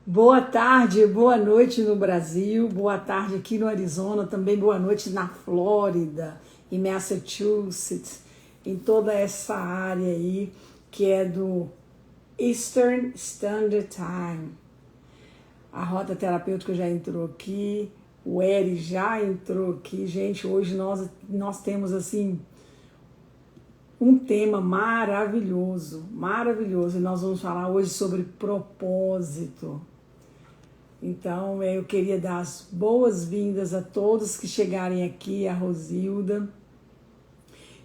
Boa tarde, boa noite no Brasil, boa tarde aqui no Arizona, também boa noite na Flórida, em Massachusetts, em toda essa área aí que é do Eastern Standard Time. A Rota Terapêutica já entrou aqui, o Eri já entrou aqui. Gente, hoje nós temos assim um tema maravilhoso, maravilhoso, e nós vamos falar hoje sobre propósito. Então, eu queria dar as boas-vindas a todos que chegarem aqui, a Rosilda,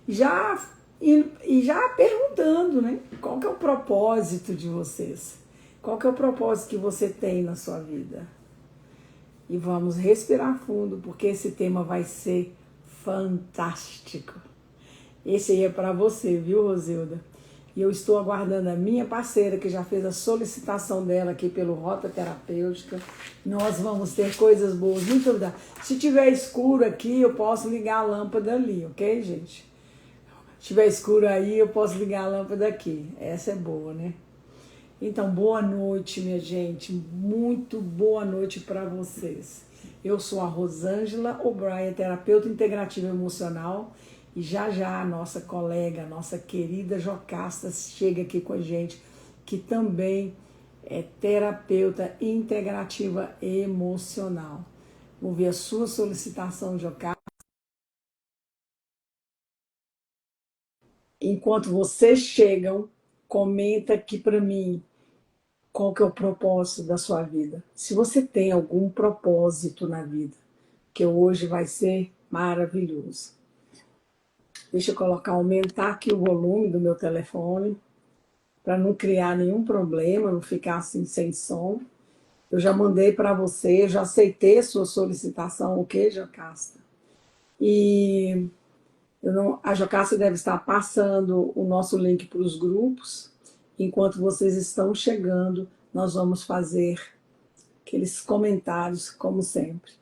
já e já perguntando, né? Qual que é o propósito de vocês? Qual que é o propósito que você tem na sua vida? E vamos respirar fundo, porque esse tema vai ser fantástico. Esse aí é para você, viu, Rosilda? E eu estou aguardando a minha parceira, que já fez a solicitação dela aqui pelo Rota Terapêutica. Nós vamos ter coisas boas, muito obrigada. Se tiver escuro aqui, eu posso ligar a lâmpada ali, ok, gente? Se tiver escuro aí, eu posso ligar a lâmpada aqui. Essa é boa, né? Então, boa noite, minha gente. Muito boa noite para vocês. Eu sou a Rosângela O'Brien, terapeuta integrativa emocional. E já já a nossa colega, a nossa querida Jocasta chega aqui com a gente, que também é terapeuta integrativa emocional. Vou ver a sua solicitação, Jocasta. Enquanto vocês chegam, comenta aqui para mim qual que é o propósito da sua vida. Se você tem algum propósito na vida, que hoje vai ser maravilhoso. Deixa eu aumentar aqui o volume do meu telefone, para não criar nenhum problema, não ficar assim sem som. Eu já mandei para você, já aceitei a sua solicitação, ok, Jocasta? E a Jocasta deve estar passando o nosso link para os grupos. Enquanto vocês estão chegando, nós vamos fazer aqueles comentários, como sempre.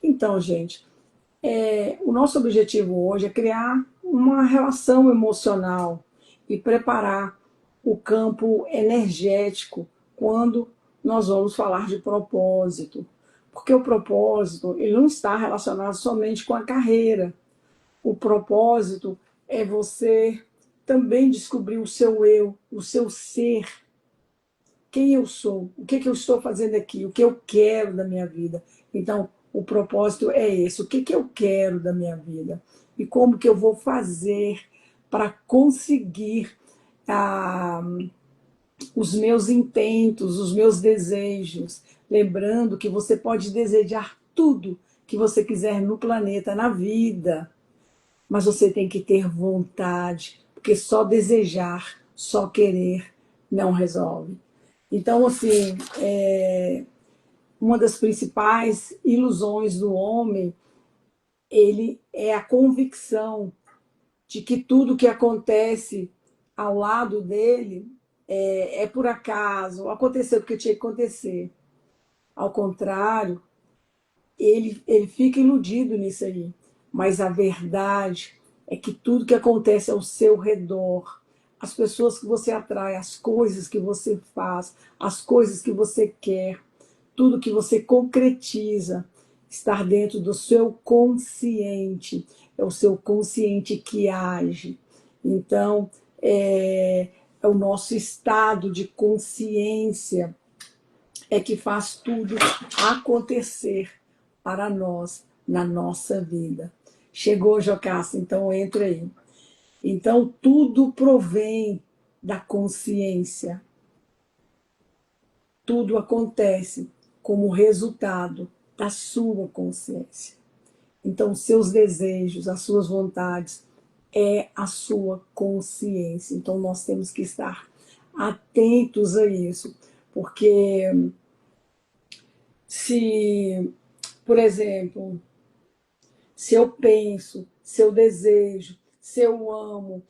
Então, gente, o nosso objetivo hoje é criar uma relação emocional e preparar o campo energético quando nós vamos falar de propósito. Porque o propósito, ele não está relacionado somente com a carreira. O propósito é você também descobrir o seu eu, o seu ser, quem eu sou, o que eu estou fazendo aqui, o que eu quero da minha vida. Então, o propósito é esse, o que eu quero da minha vida e como que eu vou fazer para conseguir ah, os meus intentos, os meus desejos. Lembrando que você pode desejar tudo que você quiser no planeta, na vida, mas você tem que ter vontade, porque só desejar, só querer não resolve. Então, assim, uma das principais ilusões do homem, ele é a convicção de que tudo que acontece ao lado dele é por acaso, aconteceu porque tinha que acontecer. Ao contrário, ele fica iludido nisso aí. Mas a verdade é que tudo que acontece ao seu redor, as pessoas que você atrai, as coisas que você faz, as coisas que você quer, tudo que você concretiza, estar dentro do seu consciente. É o seu consciente que age. Então, é o nosso estado de consciência é que faz tudo acontecer para nós na nossa vida. Chegou, Jocasta, então entra aí. Então, tudo provém da consciência. Tudo acontece como resultado da sua consciência. Então, seus desejos, as suas vontades, é a sua consciência. Então, nós temos que estar atentos a isso, porque se, por exemplo, se eu penso, se eu desejo, se eu amo,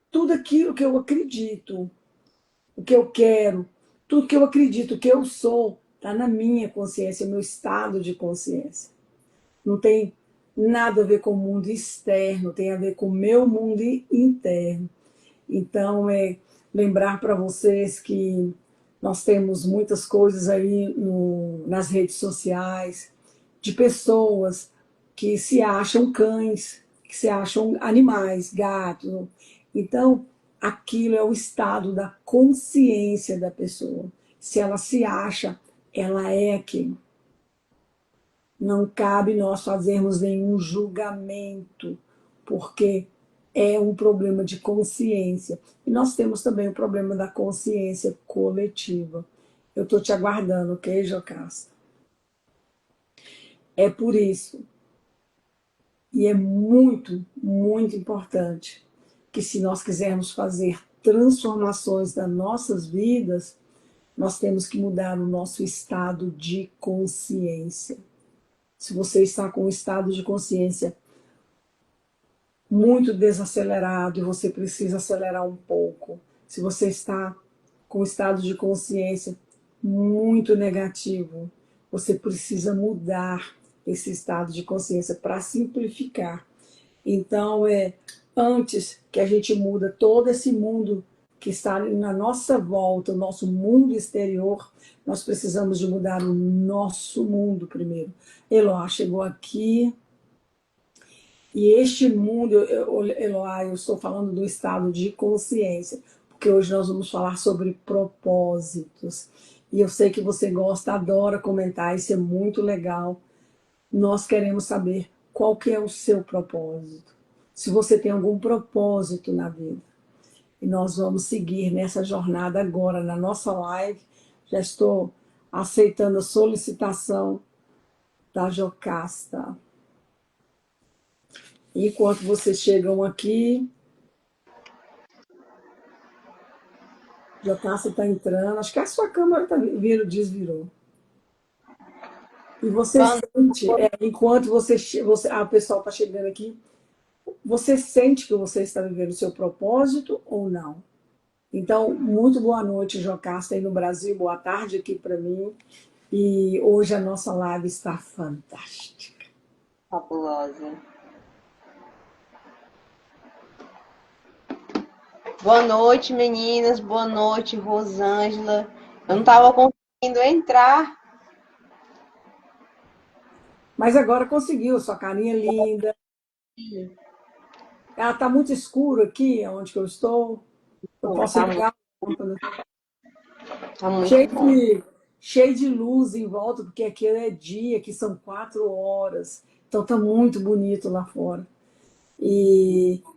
tudo aquilo que eu acredito, o que eu quero, tudo que eu acredito que eu sou, está na minha consciência, meu estado de consciência. Não tem nada a ver com o mundo externo, tem a ver com o meu mundo interno. Então, lembrar para vocês que Nós temos muitas coisas aí nas redes sociais, de pessoas que se acham cães, que se acham animais, gatos. Então, aquilo é o estado da consciência da pessoa. Se ela se acha, ela é aquilo. Não cabe nós fazermos nenhum julgamento, porque é um problema de consciência. E nós temos também o problema da consciência coletiva. Eu estou te aguardando, ok, Jocasta? É por isso, e é muito, muito importante, que se nós quisermos fazer transformações das nossas vidas, nós temos que mudar o nosso estado de consciência. Se você está com um estado de consciência muito desacelerado e você precisa acelerar um pouco, se você está com um estado de consciência muito negativo, você precisa mudar esse estado de consciência para simplificar. Então, antes que a gente muda todo esse mundo que está na nossa volta, o nosso mundo exterior, nós precisamos de mudar o nosso mundo primeiro. Eloá chegou aqui, e este mundo, Eloá, eu estou falando do estado de consciência, porque hoje nós vamos falar sobre propósitos. E eu sei que você gosta, adora comentar, isso é muito legal. Nós queremos saber qual que é o seu propósito. Se você tem algum propósito na vida. E nós vamos seguir nessa jornada agora, na nossa live. Já estou aceitando a solicitação da Jocasta. Enquanto vocês chegam aqui, Jocasta está entrando. Acho que a sua câmera está desvirou. E você sente, enquanto o pessoal está chegando aqui, você sente que você está vivendo o seu propósito ou não? Então, muito boa noite, Jocasta, aí no Brasil, boa tarde aqui para mim. E hoje a nossa live está fantástica. Fabulosa. Boa noite, meninas. Boa noite, Rosângela. Eu não estava conseguindo entrar. Mas agora conseguiu, sua carinha linda. Ela está muito escuro aqui, onde que eu estou. Eu posso Tá ligar a lâmpada. muito Cheio bom. cheio de luz em volta, porque aqui é dia, aqui são 4 horas. Então está muito bonito lá fora.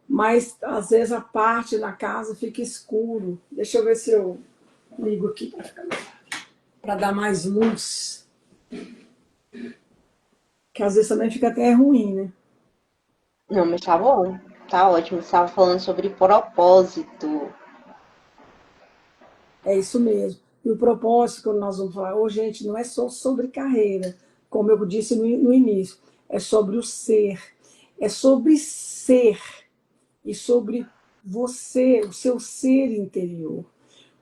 Mas às vezes a parte da casa fica escuro. Deixa eu ver se eu ligo aqui para dar mais luz. Que às vezes também fica até ruim, né? Não, mas tá bom. Tá ótimo. Você estava falando sobre propósito. É isso mesmo. E o propósito que nós vamos falar hoje, gente, não é só sobre carreira, como eu disse no início, é sobre o ser. É sobre ser e sobre você, o seu ser interior.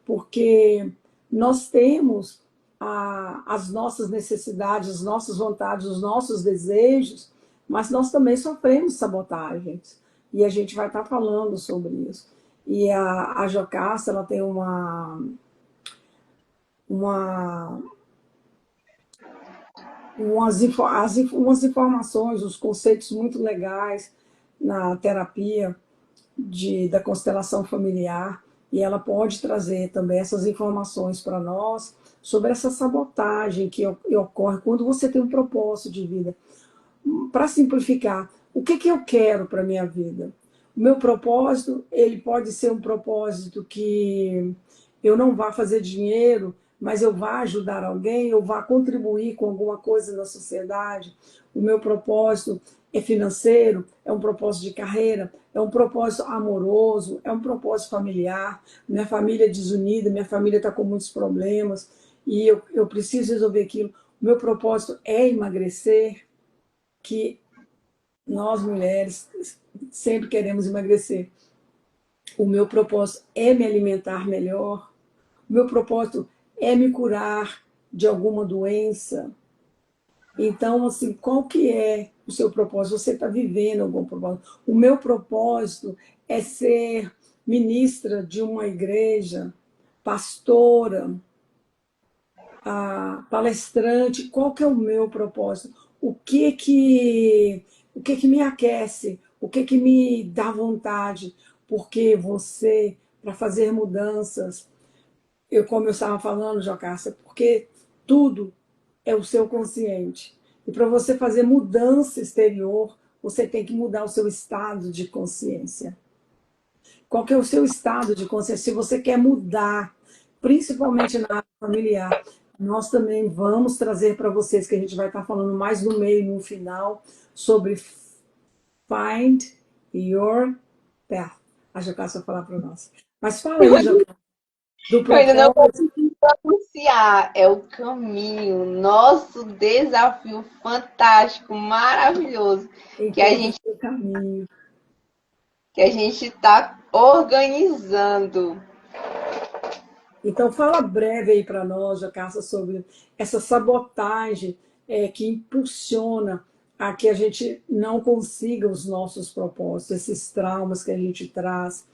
Porque nós temos as nossas necessidades, as nossas vontades, os nossos desejos, mas nós também sofremos sabotagens. E a gente vai estar falando sobre isso. E a Jocasta, ela tem uma, umas informações, uns conceitos muito legais na terapia da constelação familiar, e ela pode trazer também essas informações para nós sobre essa sabotagem que ocorre quando você tem um propósito de vida. Para simplificar, o que eu quero para a minha vida? O meu propósito, ele pode ser um propósito que eu não vá fazer dinheiro, mas eu vá ajudar alguém, eu vá contribuir com alguma coisa na sociedade. O meu propósito é financeiro, é um propósito de carreira, é um propósito amoroso, é um propósito familiar. Minha família é desunida, minha família está com muitos problemas e eu preciso resolver aquilo. O meu propósito é emagrecer, que nós mulheres sempre queremos emagrecer. O meu propósito é me alimentar melhor. O meu propósito é me curar de alguma doença. Então, assim, qual que é o seu propósito? Você está vivendo algum propósito? O meu propósito é ser ministra de uma igreja, pastora. a palestrante, qual que é o meu propósito? O que que me aquece? O que que me dá vontade? Porque você, para fazer mudanças, como eu estava falando, Jocasta, porque tudo é o seu consciente. E para você fazer mudança exterior, você tem que mudar o seu estado de consciência. Qual que é o seu estado de consciência? Se você quer mudar, principalmente na área familiar, nós também vamos trazer para vocês, que a gente vai estar falando mais no meio e no final, sobre Find Your Path. A Jocasta vai falar para nós. Mas fala aí, Jocasta, do Eu ainda não propósito. consegui pronunciar. É o caminho, nosso desafio fantástico, maravilhoso, que a Encontre o gente seu caminho. que a gente está organizando. Então, fala breve aí para nós, Jocasta, sobre essa sabotagem que impulsiona a que a gente não consiga os nossos propósitos, esses traumas que a gente traz.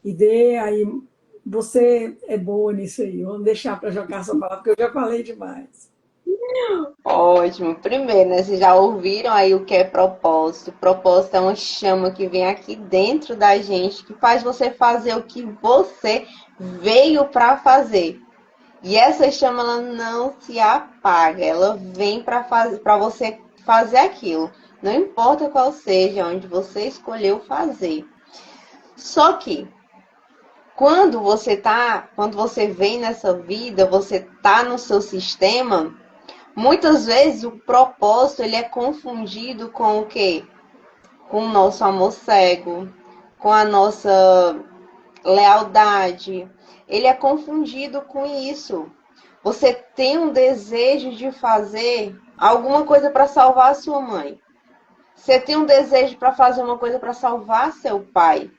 E dê aí, você é boa nisso aí. Vamos deixar para a Jocasta falar, porque eu já falei demais. Ótimo. Primeiro, né, vocês já ouviram aí o que é propósito? Propósito é uma chama que vem aqui dentro da gente, que faz você fazer o que você veio para fazer. E essa chama ela não se apaga, ela vem para você fazer aquilo. Não importa qual seja, onde você escolheu fazer. Só que quando você vem nessa vida, você tá no seu sistema, muitas vezes o propósito ele é confundido com o quê? Com o nosso amor cego, com a nossa lealdade. Ele é confundido com isso. Você tem um desejo de fazer alguma coisa para salvar a sua mãe. Você tem um desejo para fazer uma coisa para salvar seu pai.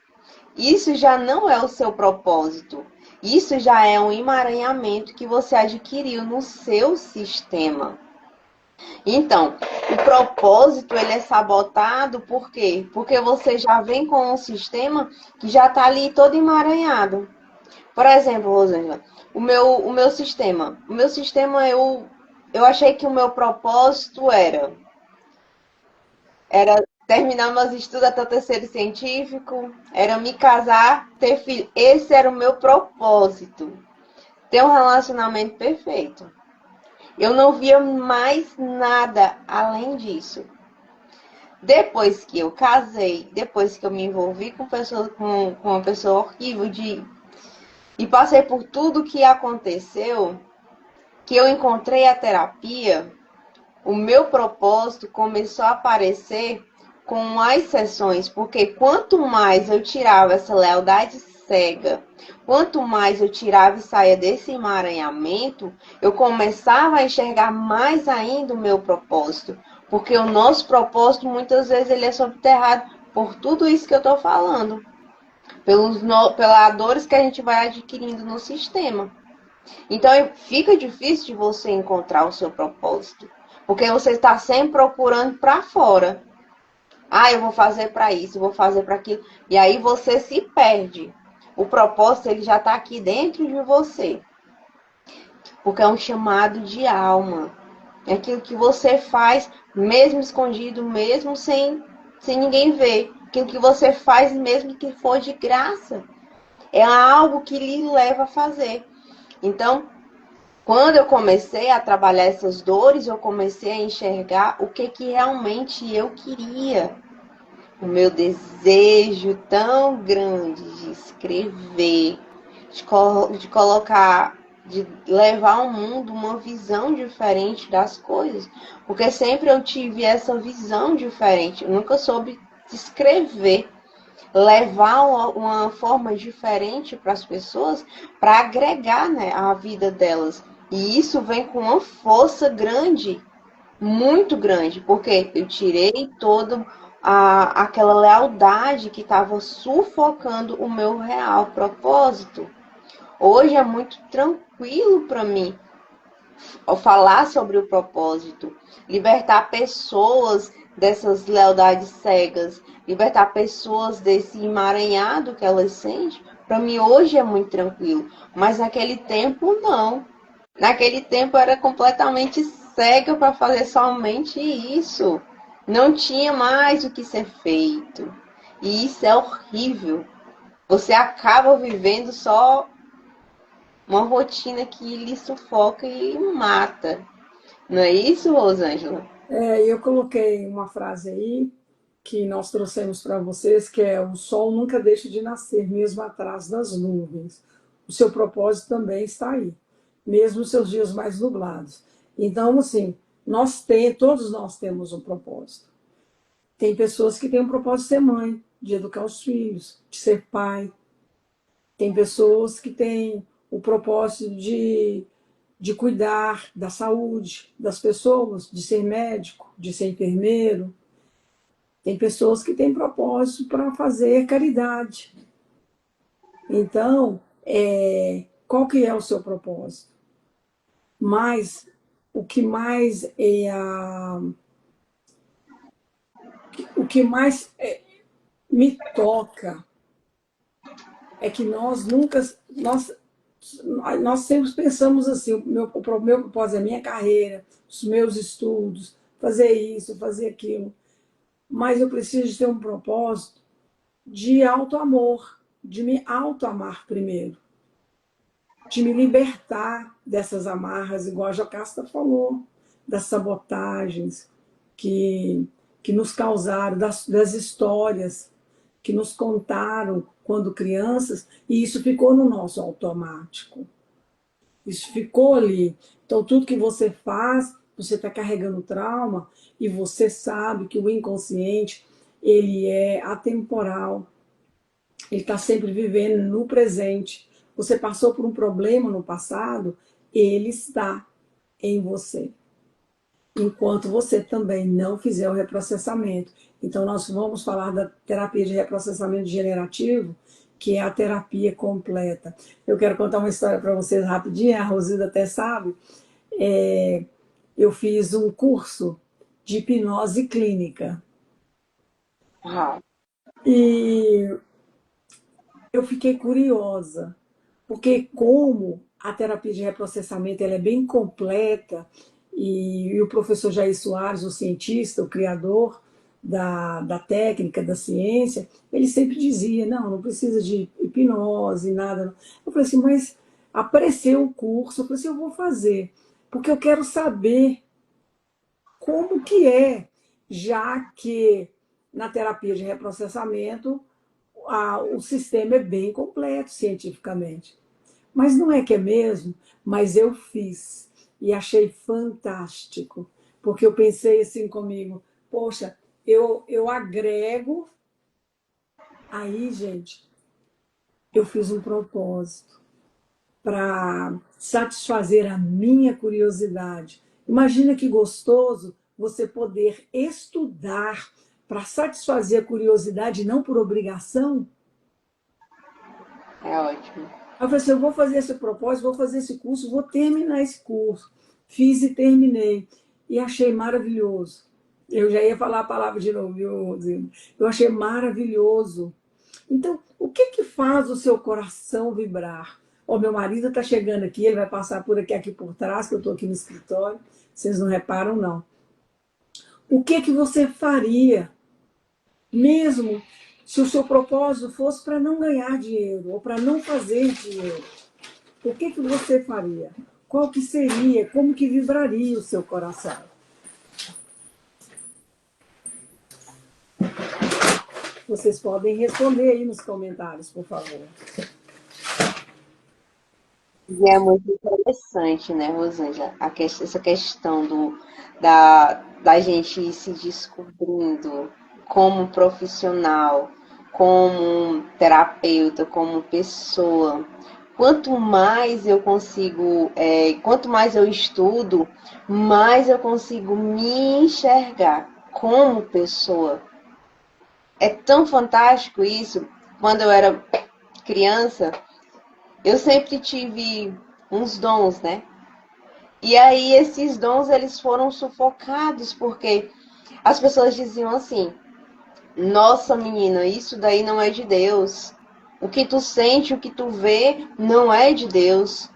Isso já não é o seu propósito. Isso já é um emaranhamento que você adquiriu no seu sistema. Então, o propósito ele é sabotado por quê? Porque você já vem com um sistema que já está ali todo emaranhado. Por exemplo, Rosângela, o meu sistema eu achei que o meu propósito era terminar meus estudos até o terceiro científico, era me casar, ter filho. Esse era o meu propósito. Ter um relacionamento perfeito. Eu não via mais nada além disso. Depois que eu casei, depois que eu me envolvi com uma pessoa horrível e passei por tudo que aconteceu, que eu encontrei a terapia, o meu propósito começou a aparecer com as sessões, porque quanto mais eu tirava essa lealdade cega, quanto mais eu tirava e saía desse emaranhamento, eu começava a enxergar mais ainda o meu propósito, porque o nosso propósito muitas vezes ele é subterrado por tudo isso que eu estou falando, pelas dores que a gente vai adquirindo no sistema. Então fica difícil de você encontrar o seu propósito, porque você está sempre procurando para fora. Ah, eu vou fazer para isso, eu vou fazer para aquilo. E aí você se perde. O propósito ele já está aqui dentro de você, porque é um chamado de alma. É aquilo que você faz, mesmo escondido, mesmo sem ninguém ver. Aquilo que você faz, mesmo que for de graça. É algo que lhe leva a fazer. Então, quando eu comecei a trabalhar essas dores, eu comecei a enxergar o que realmente eu queria. O meu desejo tão grande de escrever, de colocar, de levar ao mundo uma visão diferente das coisas. Porque sempre eu tive essa visão diferente. Eu nunca soube escrever, levar uma forma diferente para as pessoas, para agregar, né, a vida delas. E isso vem com uma força grande, muito grande, porque eu tirei toda aquela lealdade que estava sufocando o meu real propósito. Hoje é muito tranquilo para mim falar sobre o propósito, libertar pessoas dessas lealdades cegas, libertar pessoas desse emaranhado que elas sentem. Para mim hoje é muito tranquilo, mas naquele tempo não. Naquele tempo eu era completamente cega para fazer somente isso. Não tinha mais o que ser feito. E isso é horrível. Você acaba vivendo só uma rotina que lhe sufoca e mata. Não é isso, Rosângela? Eu coloquei uma frase aí que nós trouxemos para vocês, que é: o sol nunca deixa de nascer, mesmo atrás das nuvens. O seu propósito também está aí, mesmo os seus dias mais nublados. Então, assim, todos nós temos um propósito. Tem pessoas que têm um propósito de ser mãe, de educar os filhos, de ser pai. Tem pessoas que têm o propósito de cuidar da saúde das pessoas, de ser médico, de ser enfermeiro. Tem pessoas que têm propósito para fazer caridade. Então, qual que é o seu propósito? Mas o que mais o que mais me toca é que nós sempre pensamos assim: o meu propósito é a minha carreira, os meus estudos, fazer isso, fazer aquilo. Mas eu preciso de ter um propósito de auto-amor, de me auto-amar primeiro, de me libertar dessas amarras, igual a Jocasta falou, das sabotagens que, que nos causaram, das histórias que nos contaram quando crianças, e isso ficou no nosso automático. Isso ficou ali. Então, tudo que você faz, você está carregando trauma, e você sabe que o inconsciente ele é atemporal, ele está sempre vivendo no presente. Você passou por um problema no passado, ele está em você. Enquanto você também não fizer o reprocessamento. Então, nós vamos falar da terapia de reprocessamento generativo, que é a terapia completa. Eu quero contar uma história para vocês rapidinho, a Rosilda até sabe. É, eu fiz um curso de hipnose clínica. Uau. E eu fiquei curiosa, porque como a terapia de reprocessamento ela é bem completa, e o professor Jair Soares, o cientista, o criador da técnica, da ciência, ele sempre dizia: não, não precisa de hipnose, nada. Eu falei assim: mas apareceu o curso, eu falei assim: eu vou fazer, porque eu quero saber como que é, já que na terapia de reprocessamento o sistema é bem completo cientificamente. Mas não é que é mesmo? Mas eu fiz e achei fantástico, porque eu pensei assim comigo: poxa, eu agrego. Aí, gente, eu fiz um propósito para satisfazer a minha curiosidade. Imagina que gostoso você poder estudar para satisfazer a curiosidade, não por obrigação. É ótimo. Aí eu falei assim: eu vou fazer esse propósito, vou fazer esse curso, vou terminar esse curso. Fiz e terminei. E achei maravilhoso. Eu já ia falar a palavra de novo, viu, Zilda? Eu achei maravilhoso. Então, o que que faz o seu coração vibrar? Ó, meu marido está chegando aqui, ele vai passar por aqui por trás, que eu estou aqui no escritório. Vocês não reparam, não. O que que você faria, mesmo se o seu propósito fosse para não ganhar dinheiro ou para não fazer dinheiro? O que que você faria? Qual que seria? Como que vibraria o seu coração? Vocês podem responder aí nos comentários, por favor. E é muito interessante, né, Rosângela? Essa questão da gente ir se descobrindo como profissional, como terapeuta, como pessoa. Quanto mais eu consigo, quanto mais eu estudo, mais eu consigo me enxergar como pessoa. É tão fantástico isso. Quando eu era criança, eu sempre tive uns dons, né? E aí esses dons eles foram sufocados porque as pessoas diziam assim: "Nossa, menina, isso daí não é de Deus. O que tu sente, o que tu vê, não é de Deus."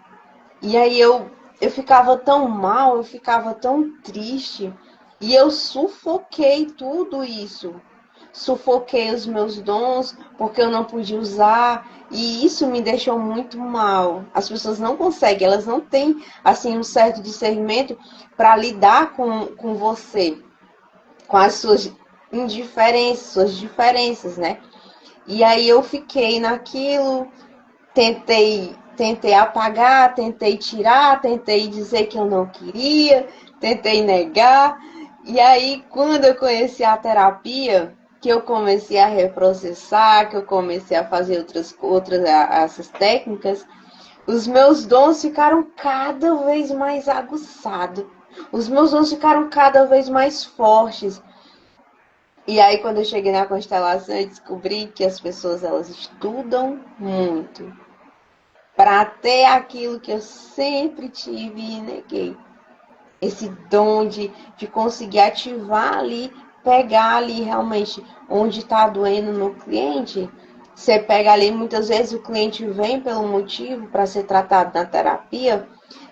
E aí eu eu ficava tão mal, eu ficava tão triste, e eu sufoquei tudo isso. Sufoquei os meus dons porque eu não podia usar, e isso me deixou muito mal. As pessoas não conseguem, elas não têm assim um certo discernimento para lidar com você, com as suas indiferenças, suas diferenças, né? E aí eu fiquei naquilo, tentei apagar, tentei tirar, tentei dizer que eu não queria, tentei negar. E aí, quando eu conheci a terapia, que eu comecei a reprocessar, que eu comecei a fazer outras essas técnicas, os meus dons ficaram cada vez mais aguçados. Os meus dons ficaram cada vez mais fortes. E aí, quando eu cheguei na constelação, eu descobri que as pessoas, elas estudam muito para ter aquilo que eu sempre tive e neguei. Esse dom de conseguir ativar ali, pegar ali realmente onde está doendo no cliente. Você pega ali, muitas vezes o cliente vem pelo motivo para ser tratado na terapia,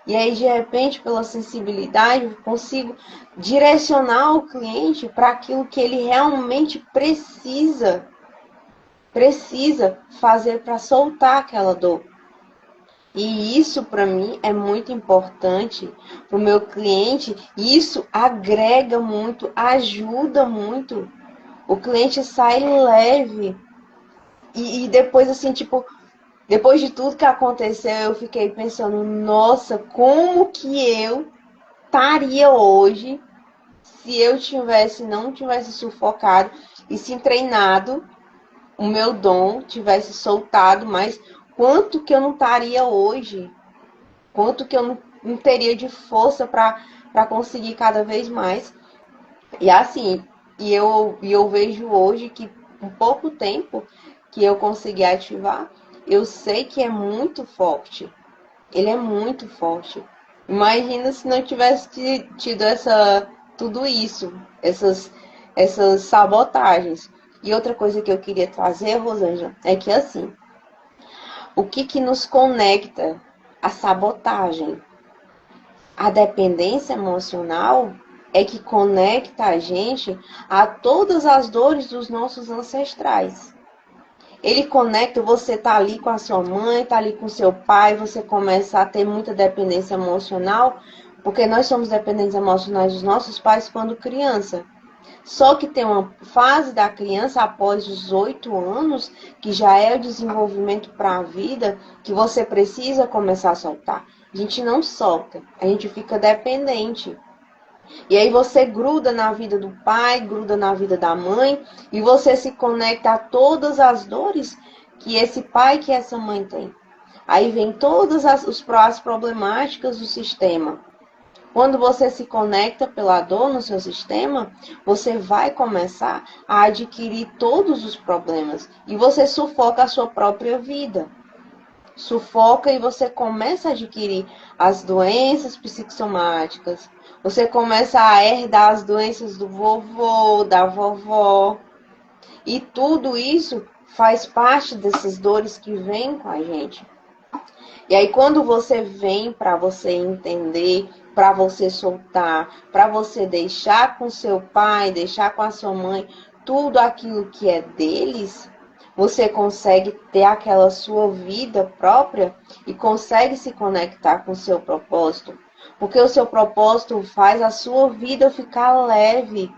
e aí de repente, pela sensibilidade, eu consigo direcionar o cliente para aquilo que ele realmente precisa fazer para soltar aquela dor. E isso para mim é muito importante para o meu cliente. E isso agrega muito, ajuda muito. O cliente sai leve. E depois, assim, tipo, depois de tudo que aconteceu, eu fiquei pensando, nossa, como que eu estaria hoje se eu não tivesse sufocado e se treinado, o meu dom tivesse soltado, mas quanto que eu não estaria hoje? Quanto que eu não teria de força para conseguir cada vez mais. E assim, eu vejo hoje que em pouco tempo que eu consegui ativar, eu sei que é muito forte. Ele é muito forte. Imagina se não tivesse tido tudo isso, essas sabotagens. E outra coisa que eu queria trazer, Rosângela, é que assim, o que nos conecta à sabotagem? A dependência emocional é que conecta a gente a todas as dores dos nossos ancestrais. Ele conecta, você tá ali com a sua mãe, tá ali com seu pai, você começa a ter muita dependência emocional, porque nós somos dependentes emocionais dos nossos pais quando criança. Só que tem uma fase da criança após os 8 anos, que já é o desenvolvimento para a vida, que você precisa começar a soltar. A gente não solta, a gente fica dependente. E aí você gruda na vida do pai, gruda na vida da mãe, e você se conecta a todas as dores que esse pai, que essa mãe tem. Aí vem todas as problemáticas do sistema. Quando você se conecta pela dor no seu sistema, você vai começar a adquirir todos os problemas e você sufoca a sua própria vida. Sufoca e você começa a adquirir as doenças psicossomáticas. Você começa a herdar as doenças do vovô, da vovó. E tudo isso faz parte dessas dores que vêm com a gente. E aí, quando você vem para você entender, para você soltar, para você deixar com seu pai, deixar com a sua mãe, tudo aquilo que é deles, você consegue ter aquela sua vida própria e consegue se conectar com o seu propósito. Porque o seu propósito faz a sua vida ficar leve.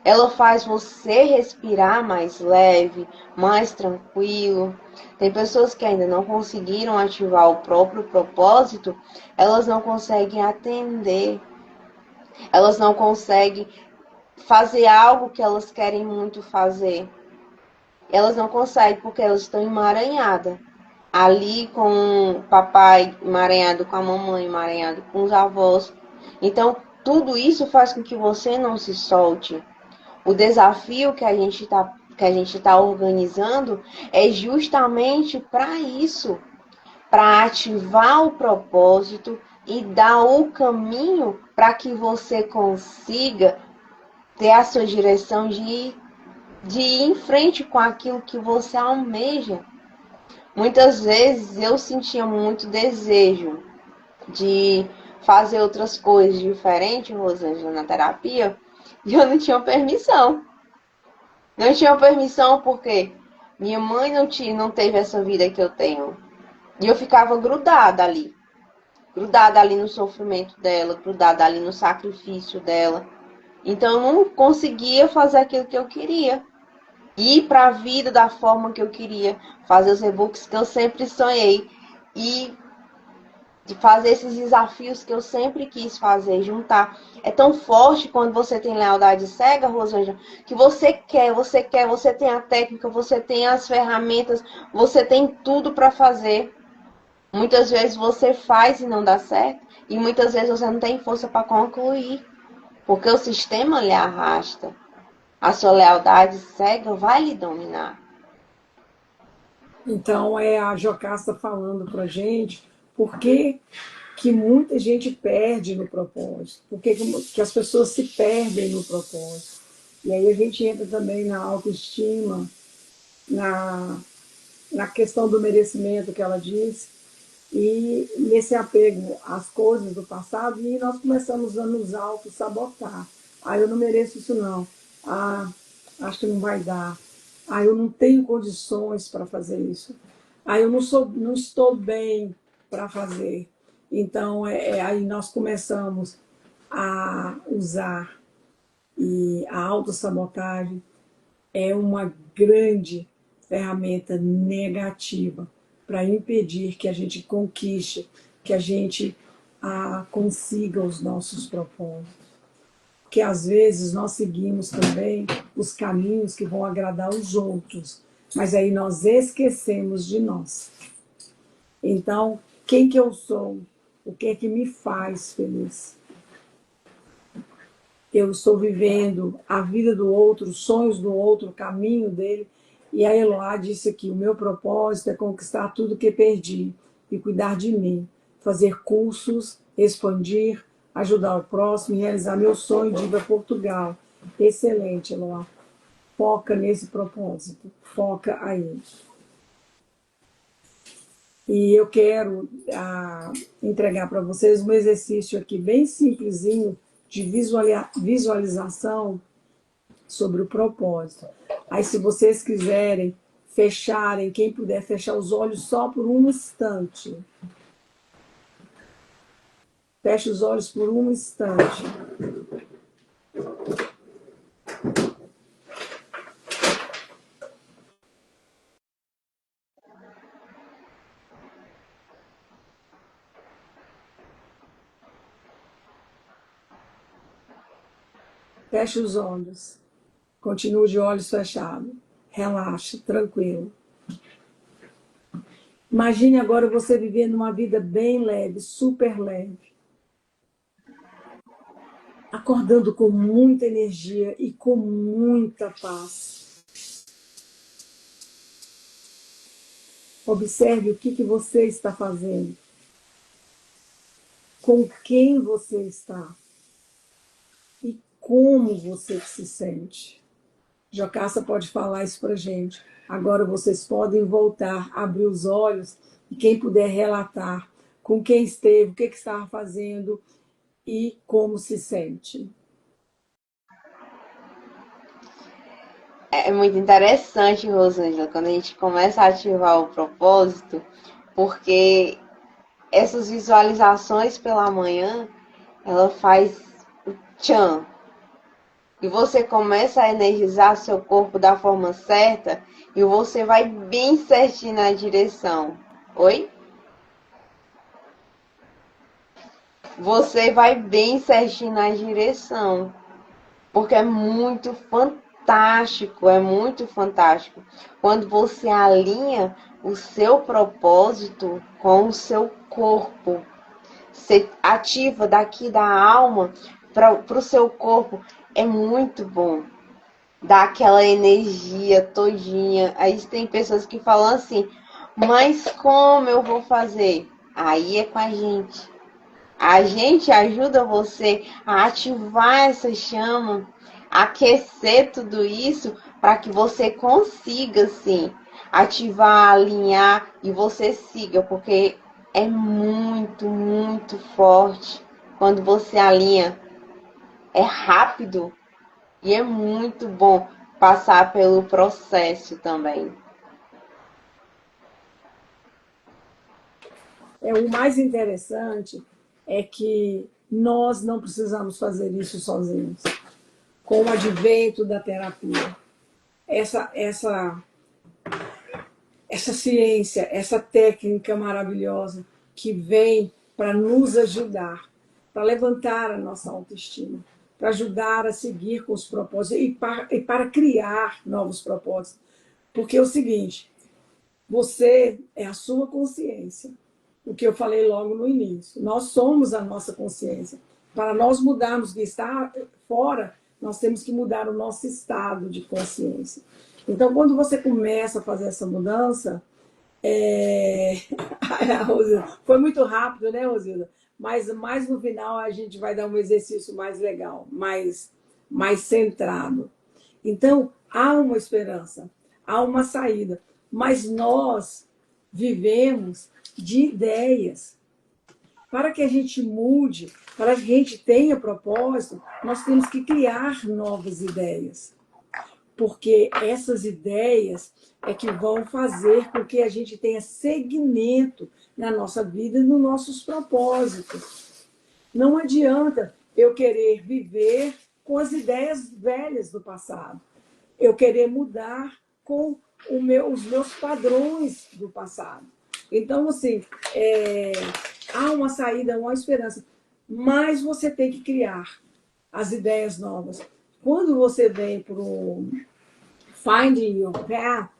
Ela faz você respirar mais leve, mais tranquilo. Tem pessoas que ainda não conseguiram ativar o próprio propósito, elas não conseguem atender, elas não conseguem fazer algo que elas querem muito fazer. Elas não conseguem porque elas estão emaranhadas. Ali com o papai emaranhado, com a mamãe emaranhado, com os avós. Então, tudo isso faz com que você não se solte. O desafio que a gente tá organizando é justamente para isso, para ativar o propósito e dar o caminho para que você consiga ter a sua direção de ir em frente com aquilo que você almeja. Muitas vezes eu sentia muito desejo de fazer outras coisas diferentes, Rosângela, na terapia, e eu não tinha permissão. Não tinha permissão porque minha mãe não teve essa vida que eu tenho. E eu ficava grudada ali no sofrimento dela, grudada ali no sacrifício dela. Então eu não conseguia fazer aquilo que eu queria. Ir para a vida da forma que eu queria, fazer os e-books que eu sempre sonhei e de fazer esses desafios que eu sempre quis fazer, juntar. É tão forte quando você tem lealdade cega, Rosângela, que você tem a técnica, você tem as ferramentas, você tem tudo para fazer. Muitas vezes você faz e não dá certo, e muitas vezes você não tem força para concluir, porque o sistema lhe arrasta. A sua lealdade cega vai lhe dominar. Então, é a Jocasta falando para a gente por que que muita gente perde no propósito, por que as pessoas se perdem no propósito. E aí a gente entra também na autoestima, na, na questão do merecimento que ela disse, e nesse apego às coisas do passado, e nós começamos a nos auto-sabotar. Ah, eu não mereço isso não. Ah, acho que não vai dar. Ah, eu não tenho condições para fazer isso. Ah, eu não estou bem para fazer. Então, aí nós começamos a usar, e a autossabotagem é uma grande ferramenta negativa para impedir que a gente conquiste, que a gente consiga os nossos propósitos. Porque às vezes nós seguimos também os caminhos que vão agradar os outros, mas aí nós esquecemos de nós. Então, quem que eu sou? O que é que me faz feliz? Eu estou vivendo a vida do outro, os sonhos do outro, o caminho dele. E a Eloá disse aqui: o meu propósito é conquistar tudo que perdi e cuidar de mim, fazer cursos, expandir, ajudar o próximo e realizar meu sonho de ir para Portugal. Excelente, Eloá. Foca nesse propósito, foca aí. E eu quero entregar para vocês um exercício aqui bem simplesinho de visualização sobre o propósito. Aí, se vocês quiserem fecharem, quem puder fechar os olhos só por um instante. Feche os olhos por um instante. Feche os olhos. Continue de olhos fechados. Relaxe, tranquilo. Imagine agora você vivendo uma vida bem leve, super leve. Acordando com muita energia e com muita paz. Observe o que você está fazendo. Com quem você está. E como você se sente. Jocasta pode falar isso para a gente. Agora vocês podem voltar, abrir os olhos e quem puder relatar com quem esteve, o que estava fazendo e como se sente. É muito interessante, Rosângela, quando a gente começa a ativar o propósito, porque essas visualizações pela manhã, ela faz o tchan. E você começa a energizar seu corpo da forma certa e você vai bem certinho na direção. Oi? Você vai bem certinho na direção. Porque é muito fantástico, é muito fantástico. Quando você alinha o seu propósito com o seu corpo. Você ativa daqui da alma para o seu corpo. É muito bom. Dá aquela energia todinha. Aí tem pessoas que falam assim, mas como eu vou fazer? Aí é com a gente. A gente ajuda você a ativar essa chama, a aquecer tudo isso para que você consiga, sim, ativar, alinhar e você siga, porque é muito, muito forte. quando você alinha, é rápido e é muito bom passar pelo processo também. O mais interessante é que nós não precisamos fazer isso sozinhos. Com o advento da terapia, essa, essa, essa ciência, essa técnica maravilhosa que vem para nos ajudar, para levantar a nossa autoestima, para ajudar a seguir com os propósitos e para criar novos propósitos. Porque é o seguinte, você é a sua consciência. O que eu falei logo no início. Nós somos a nossa consciência. Para nós mudarmos o que está fora, nós temos que mudar o nosso estado de consciência. Então, quando você começa a fazer essa mudança, é... foi muito rápido, né, Rosilda? Mas mais no final a gente vai dar um exercício mais legal, mais centrado. Então, há uma esperança, há uma saída, mas nós vivemos de ideias. Para que a gente mude, para que a gente tenha propósito, nós temos que criar novas ideias. Porque essas ideias é que vão fazer com que a gente tenha segmento na nossa vida e nos nossos propósitos. Não adianta eu querer viver com as ideias velhas do passado. Eu querer mudar com os meus padrões do passado. Então, assim, há uma saída, uma esperança, mas você tem que criar as ideias novas. Quando você vem para o Finding Your Path,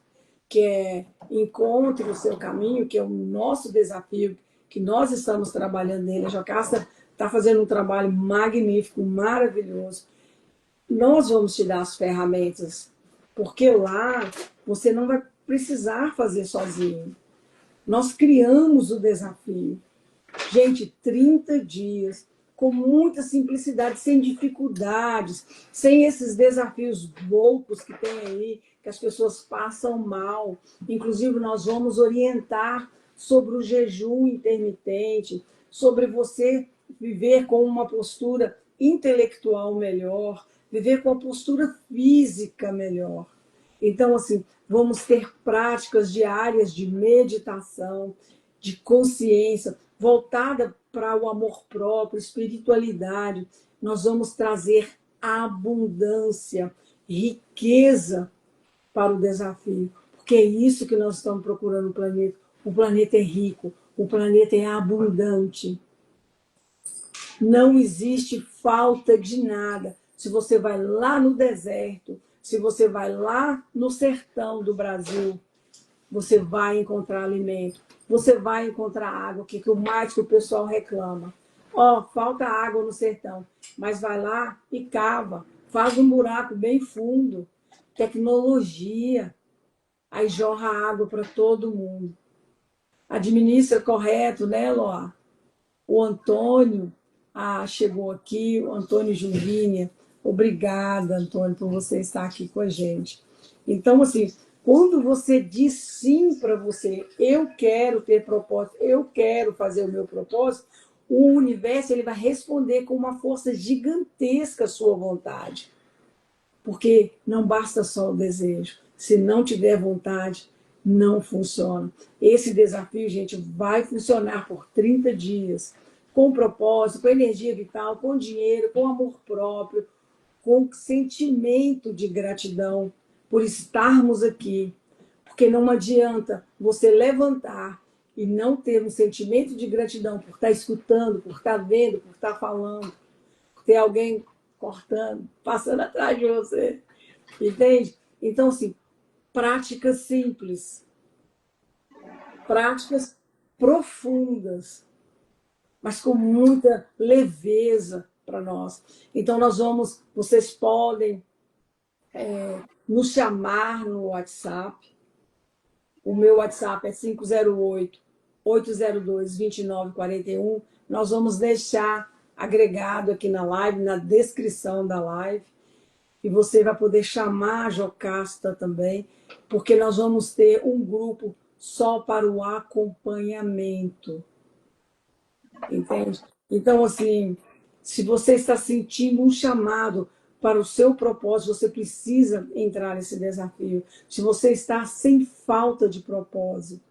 que é encontre o seu caminho, que é o nosso desafio, que nós estamos trabalhando nele, a Jocasta está fazendo um trabalho magnífico, maravilhoso. Nós vamos te dar as ferramentas, porque lá você não vai precisar fazer sozinho. Nós criamos o desafio. Gente, 30 dias, com muita simplicidade, sem dificuldades, sem esses desafios loucos que tem aí, que as pessoas passam mal. Inclusive, nós vamos orientar sobre o jejum intermitente, sobre você viver com uma postura intelectual melhor, viver com a postura física melhor. Então, assim, vamos ter práticas diárias de meditação, de consciência, voltada para o amor próprio, espiritualidade. Nós vamos trazer abundância, riqueza para o desafio, porque é isso que nós estamos procurando no planeta. O planeta é rico, o planeta é abundante. Não existe falta de nada. Se você vai lá no deserto, se você vai lá no sertão do Brasil, você vai encontrar alimento, você vai encontrar água, que é o mais que o pessoal reclama. Ó, falta água no sertão, mas vai lá e cava, faz um buraco bem fundo, tecnologia, aí jorra água para todo mundo. Administra correto, né, Loa? O Antônio chegou aqui, o Antônio Juvínea. Obrigada, Antônio, por você estar aqui com a gente. Então, assim, quando você diz sim para você, eu quero ter propósito, eu quero fazer o meu propósito, o universo ele vai responder com uma força gigantesca a sua vontade. Porque não basta só o desejo. Se não tiver vontade, não funciona. Esse desafio, gente, vai funcionar por 30 dias, com propósito, com energia vital, com dinheiro, com amor próprio, com sentimento de gratidão por estarmos aqui. Porque não adianta você levantar e não ter um sentimento de gratidão por estar escutando, por estar vendo, por estar falando, por ter alguém cortando, passando atrás de você. Entende? Então, assim, práticas simples, práticas profundas, mas com muita leveza para nós. Então, vocês podem nos chamar no WhatsApp. O meu WhatsApp é 508-802-2941. Nós vamos deixar agregado aqui na live, na descrição da live. E você vai poder chamar a Jocasta também, porque nós vamos ter um grupo só para o acompanhamento. Entende? Então, assim, Se você está sentindo um chamado para o seu propósito, você precisa entrar nesse desafio. Se você está sem falta de propósito,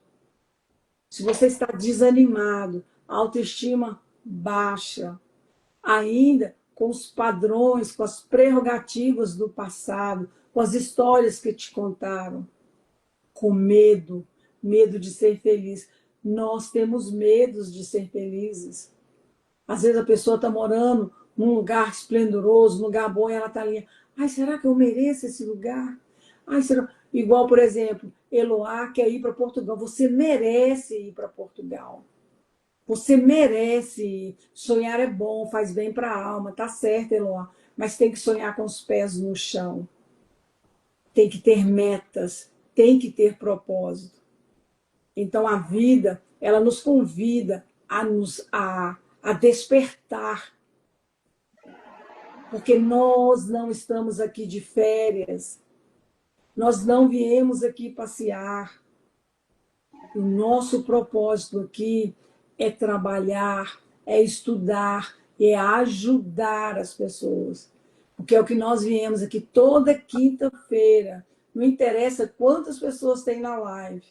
se você está desanimado, autoestima baixa, ainda com os padrões, com as prerrogativas do passado, com as histórias que te contaram, com medo, medo de ser feliz. Nós temos medos de ser felizes. Às vezes a pessoa está morando num lugar esplendoroso, num lugar bom, e ela está ali. Ai, será que eu mereço esse lugar? Ai, será... Igual, por exemplo, Eloá quer ir para Portugal. Você merece ir para Portugal. Você merece ir. Sonhar é bom, faz bem para a alma, tá certo, Eloá. Mas tem que sonhar com os pés no chão. Tem que ter metas, tem que ter propósito. Então a vida, ela nos convida a despertar, porque nós não estamos aqui de férias, nós não viemos aqui passear. O nosso propósito aqui é trabalhar, é estudar, é ajudar as pessoas. Porque é o que nós viemos aqui toda quinta-feira. Não interessa quantas pessoas tem na live,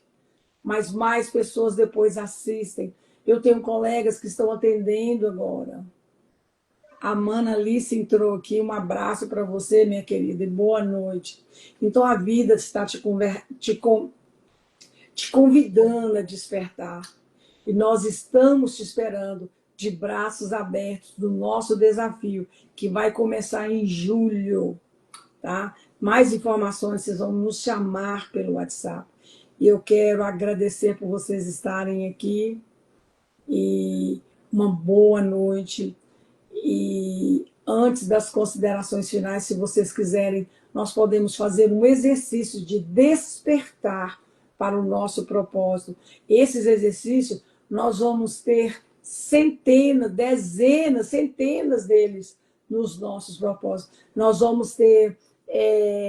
mas mais pessoas depois assistem. Eu tenho colegas que estão atendendo agora. A Mana Alice entrou aqui, um abraço para você, minha querida, e boa noite. Então a vida está te convidando a despertar. E nós estamos te esperando de braços abertos do nosso desafio, que vai começar em julho. Tá? Mais informações vocês vão nos chamar pelo WhatsApp. E eu quero agradecer por vocês estarem aqui. E uma boa noite. E antes das considerações finais, se vocês quiserem, nós podemos fazer um exercício de despertar para o nosso propósito. Esses exercícios, nós vamos ter centenas, dezenas, centenas deles nos nossos propósitos. Nós vamos ter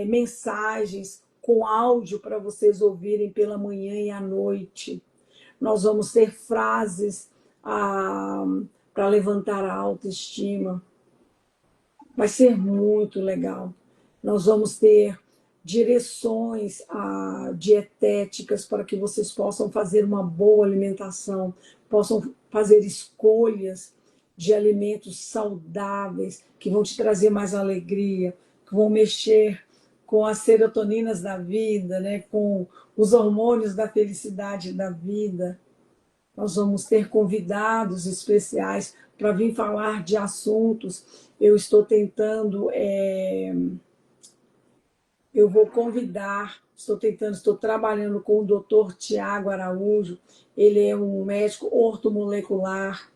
mensagens com áudio para vocês ouvirem pela manhã e à noite. Nós vamos ter frases para levantar a autoestima. Vai ser muito legal. Nós vamos ter direções dietéticas para que vocês possam fazer uma boa alimentação, possam fazer escolhas de alimentos saudáveis, que vão te trazer mais alegria, que vão mexer com as serotoninas da vida, né? Com os hormônios da felicidade da vida. Nós vamos ter convidados especiais para vir falar de assuntos. Eu estou tentando, eu vou convidar, estou trabalhando com o Dr. Tiago Araújo. Ele é um médico ortomolecular,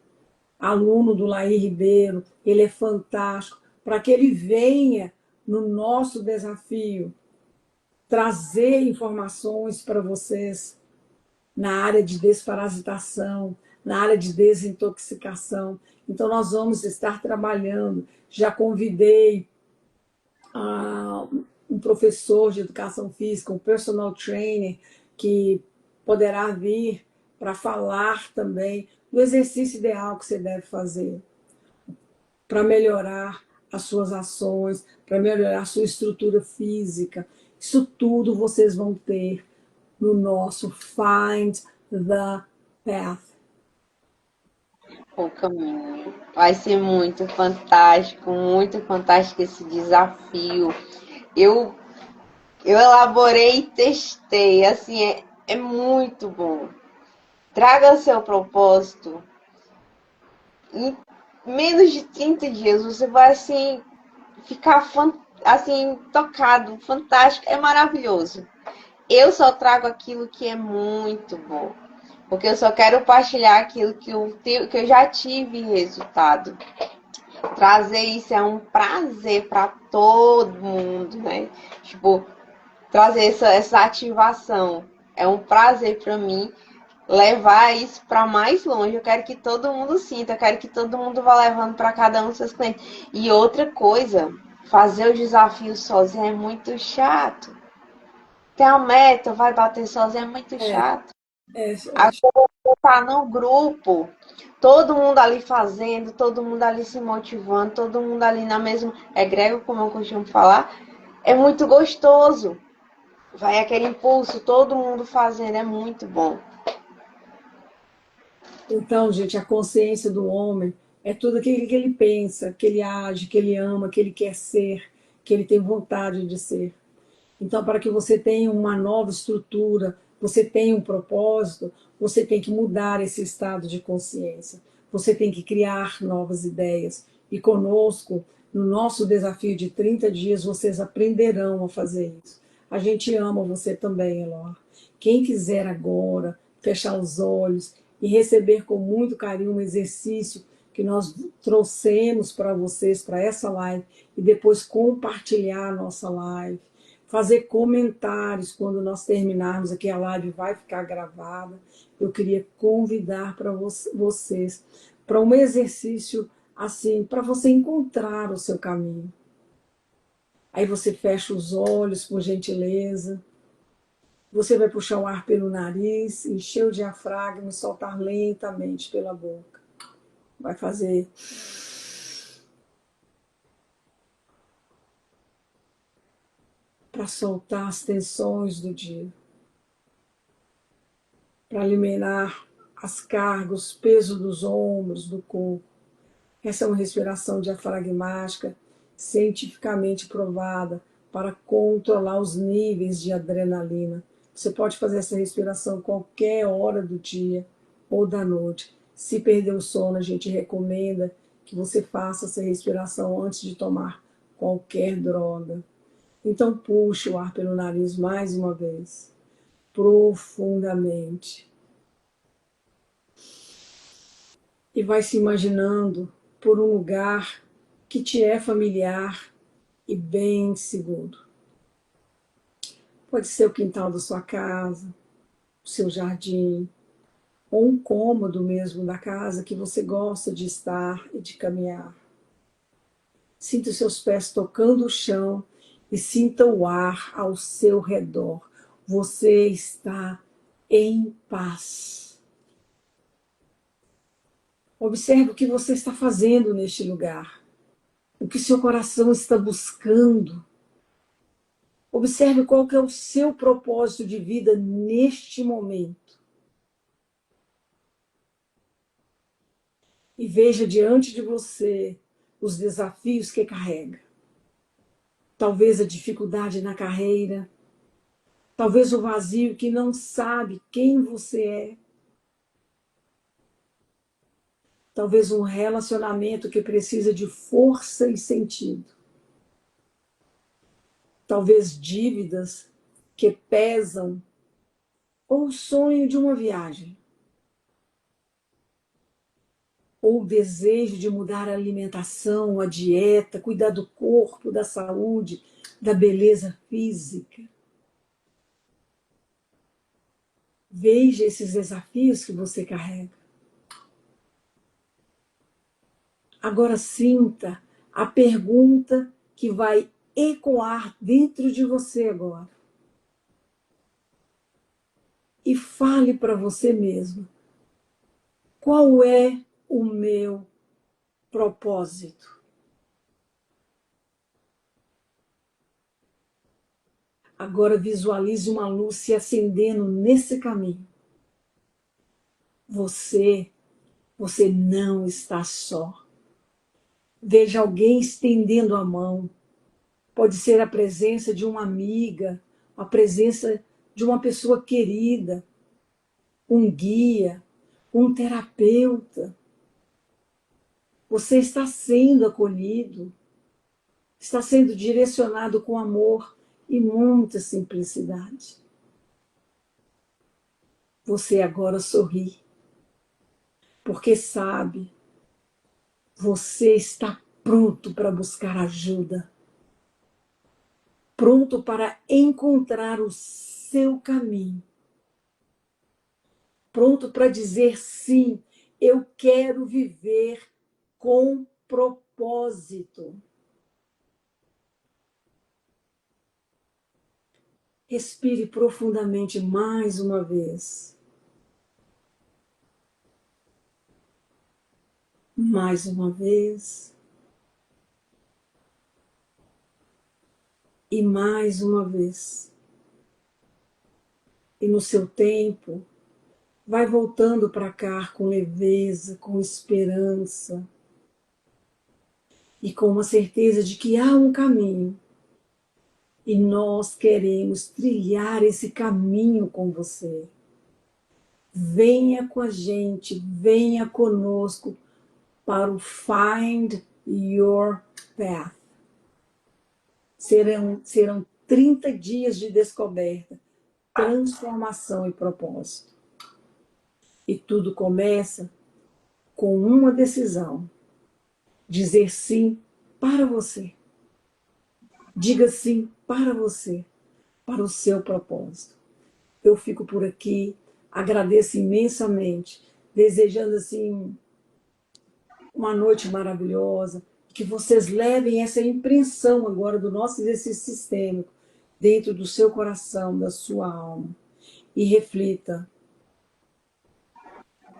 aluno do Laí Ribeiro. Ele é fantástico, para que ele venha no nosso desafio trazer informações para vocês na área de desparasitação, na área de desintoxicação. Então, nós vamos estar trabalhando. Já convidei um professor de educação física, um personal trainer, que poderá vir para falar também do exercício ideal que você deve fazer para melhorar as suas ações, para melhorar a sua estrutura física. Isso tudo vocês vão ter no nosso Find the Path. O caminho. Vai ser muito fantástico esse desafio. Eu elaborei e testei, assim, é muito bom. Traga seu propósito. Em menos de 30 dias você vai, assim, ficar assim, tocado, fantástico, é maravilhoso. Eu só trago aquilo que é muito bom. Porque eu só quero partilhar aquilo que eu já tive resultado. Trazer isso é um prazer para todo mundo, né? Tipo, trazer essa ativação. É um prazer para mim levar isso para mais longe. Eu quero que todo mundo sinta, eu quero que todo mundo vá levando para cada um dos seus clientes. E outra coisa, fazer o desafio sozinho é muito chato. Tem a meta, vai bater sozinho, é muito chato. É, Agora você tá no grupo, todo mundo ali fazendo, todo mundo ali se motivando, todo mundo ali na mesma egrégora, como eu costumo falar, é muito gostoso. Vai aquele impulso, todo mundo fazendo, é muito bom. então, gente, a consciência do homem é tudo aquilo que ele pensa, que ele age, que ele ama, que ele quer ser, que ele tem vontade de ser. Então, para que você tenha uma nova estrutura, você tenha um propósito, você tem que mudar esse estado de consciência. Você tem que criar novas ideias. E conosco, no nosso desafio de 30 dias, vocês aprenderão a fazer isso. A gente ama você também, Elor. Quem quiser agora fechar os olhos e receber com muito carinho um exercício que nós trouxemos para vocês, para essa live, e depois compartilhar a nossa live, fazer comentários quando nós terminarmos aqui, a live vai ficar gravada. Eu queria convidar para vocês para um exercício assim, para você encontrar o seu caminho. Aí você fecha os olhos, por gentileza. Você vai puxar o ar pelo nariz, encher o diafragma e soltar lentamente pela boca. Vai fazer para soltar as tensões do dia, para eliminar as cargas, os pesos dos ombros, do corpo. Essa é uma respiração diafragmática cientificamente provada para controlar os níveis de adrenalina. Você pode fazer essa respiração qualquer hora do dia ou da noite. Se perder o sono, a gente recomenda que você faça essa respiração antes de tomar qualquer droga. Então, puxe o ar pelo nariz mais uma vez, profundamente. E vai se imaginando por um lugar que te é familiar e bem seguro. Pode ser o quintal da sua casa, o seu jardim, ou um cômodo mesmo da casa que você gosta de estar e de caminhar. Sinta os seus pés tocando o chão e sinta o ar ao seu redor. Você está em paz. Observe o que você está fazendo neste lugar, o que seu coração está buscando. Observe qual que é o seu propósito de vida neste momento. E veja diante de você os desafios que carrega. Talvez a dificuldade na carreira, talvez o vazio que não sabe quem você é, talvez um relacionamento que precisa de força e sentido, talvez dívidas que pesam, ou o sonho de uma viagem, ou o desejo de mudar a alimentação, a dieta, cuidar do corpo, da saúde, da beleza física. Veja esses desafios que você carrega. Agora sinta a pergunta que vai ecoar dentro de você agora. E fale para você mesmo: qual é o meu propósito? Agora visualize uma luz se acendendo nesse caminho. Você, você não está só. Veja alguém estendendo a mão. Pode ser a presença de uma amiga, a presença de uma pessoa querida, um guia, um terapeuta. Você está sendo acolhido, está sendo direcionado com amor e muita simplicidade. Você agora sorri, porque sabe, você está pronto para buscar ajuda, pronto para encontrar o seu caminho, pronto para dizer sim, eu quero viver com propósito. Respire profundamente mais uma vez. Mais uma vez. E mais uma vez. E no seu tempo, vai voltando para cá com leveza, com esperança e com uma certeza de que há um caminho. E nós queremos trilhar esse caminho com você. Venha com a gente, venha conosco para o Find Your Path. Serão 30 dias de descoberta, transformação e propósito. E tudo começa com uma decisão: dizer sim para você. Diga sim para você, para o seu propósito. Eu fico por aqui, agradeço imensamente, desejando assim uma noite maravilhosa, que vocês levem essa impressão agora do nosso exercício sistêmico dentro do seu coração, da sua alma, e reflita: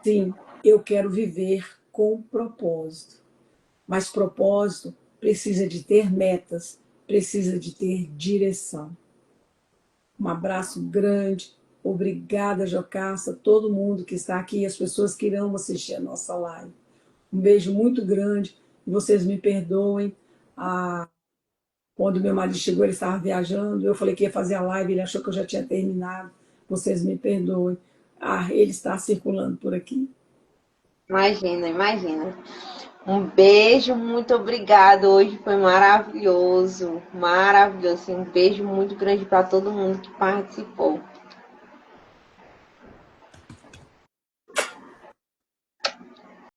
sim, eu quero viver com propósito, mas propósito precisa de ter metas, precisa de ter direção. Um abraço grande, obrigada, Jocasta, todo mundo que está aqui, as pessoas que irão assistir a nossa live. Um beijo muito grande, e vocês me perdoem. Quando meu marido chegou, ele estava viajando, eu falei que ia fazer a live, ele achou que eu já tinha terminado. Vocês me perdoem. Ele está circulando por aqui. Imagina, imagina. Um beijo, muito obrigado. Hoje foi maravilhoso, maravilhoso. Um beijo muito grande para todo mundo que participou.